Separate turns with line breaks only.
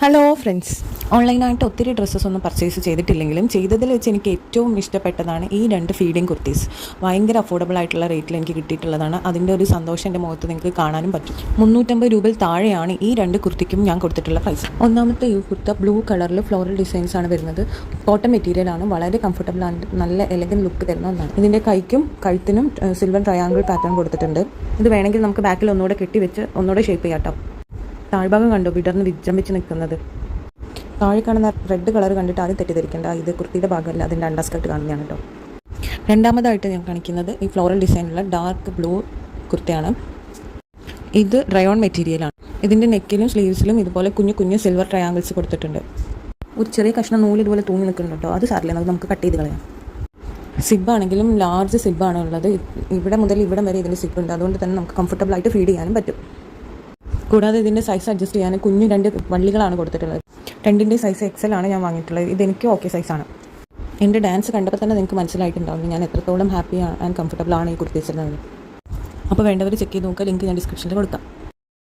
Hello friends, ഓൺലൈനായിട്ട് ഒത്തിരി dresses ഒന്നും പർച്ചേസ് ചെയ്തിട്ടില്ലെങ്കിലും ചെയ്തതിൽ വെച്ച് എനിക്ക് ഏറ്റവും ഇഷ്ടപ്പെട്ടതാണ് ഈ രണ്ട് ഫീഡിങ് കുർത്തീസ്. ഭയങ്കര അഫോർഡബിൾ ആയിട്ടുള്ള റേറ്റിൽ എനിക്ക് കിട്ടിയിട്ടുള്ളതാണ്. അതിൻ്റെ ഒരു സന്തോഷം എൻ്റെ മുഖത്ത് നിങ്ങൾക്ക് കാണാനും പറ്റും. 350 രൂപയിൽ താഴെയാണ് ഈ രണ്ട് കുർത്തിക്കും ഞാൻ കൊടുത്തിട്ടുള്ള പ്രൈസ്. ഒന്നാമത്തെ ഈ കുർത്ത ബ്ലൂ കളറിൽ ഫ്ലോറൽ ഡിസൈൻസ് ആണ് വരുന്നത്. കോട്ടൺ മെറ്റീരിയലാണ്, വളരെ കംഫർട്ടബിൾ ആണ്, നല്ല എലഗൻറ്റ് ലുക്ക് തരുന്ന ഒന്നാണ്. ഇതിൻ്റെ കൈക്കും കഴുത്തിനും സിൽവർ ട്രയാങ്കിൾ പാറ്റേൺ കൊടുത്തിട്ടുണ്ട്. ഇത് വേണമെങ്കിൽ നമുക്ക് ബാക്കിൽ ഒന്നുകൂടെ കെട്ടിവെച്ച് ഒന്നുകൂടെ ഷേപ്പ് ചെയ്യാട്ടോ. താഴ്ഭാഗം കണ്ടോ വിടർന്ന് വിജൃംഭിച്ച് നിൽക്കുന്നത്. താഴെ കാണുന്ന റെഡ് കളർ കണ്ടിട്ട് ആദ്യം തെറ്റിദ്ധരിക്കേണ്ട, ഇത് കുർത്തിയുടെ ഭാഗമല്ല, അതിൻ്റെ അണ്ടർസ്കർട്ട് കാണുന്നതാണ് കേട്ടോ. രണ്ടാമതായിട്ട് ഞാൻ കാണിക്കുന്നത് ഈ ഫ്ലോറൽ ഡിസൈനുള്ള ഡാർക്ക് ബ്ലൂ കുർത്തയാണ്. ഇത് റയോൺ മെറ്റീരിയലാണ്. ഇതിൻ്റെ നെക്കിലും സ്ലീവ്സിലും ഇതുപോലെ കുഞ്ഞു കുഞ്ഞു സിൽവർ ട്രയാങ്കിൾസ് കൊടുത്തിട്ടുണ്ട്. ഒരു ചെറിയ കഷ്ണം നൂല് ഇതുപോലെ തൂങ്ങി നിൽക്കുന്നുണ്ട് കേട്ടോ. അത് സാരില്ല, അത് നമുക്ക് കട്ട് ചെയ്ത് കളയാം. സിബാണെങ്കിലും ലാർജ് സിബാണ് ഉള്ളത്. ഇവിടെ മുതൽ ഇവിടം വരെ ഇതിൻ്റെ സിബ് ഉണ്ട്. അതുകൊണ്ട് തന്നെ നമുക്ക് കംഫർട്ടബിൾ ആയിട്ട് ഫീഡ് ചെയ്യാനും പറ്റും. കൂടാതെ ഇതിൻ്റെ സൈസ് അഡ്ജസ്റ്റ് ചെയ്യാൻ കുഞ്ഞു രണ്ട് വള്ളികളാണ് കൊടുത്തിട്ടുള്ളത്. രണ്ടിൻ്റെ സൈസ് XL ആണ് ഞാൻ വാങ്ങിയിട്ടുള്ളത്. ഇതെനിക്ക് ഓക്കെ സൈസാണ്. എൻ്റെ ഡാൻസ് കണ്ടപ്പോൾ തന്നെ നിങ്ങൾക്ക് മനസ്സിലായിട്ടുണ്ടാവും ഞാൻ എത്രത്തോളം ഹാപ്പി ആൻഡ് കംഫർട്ടബിൾ ആണ് ഈ കുർത്തീസിൽ. അപ്പോൾ വേണ്ടവർ ചെക്ക് ചെയ്ത് നോക്കുക. ലിങ്ക് ഞാൻ ഡിസ്ക്രിപ്ഷനിൽ കൊടുക്കാം.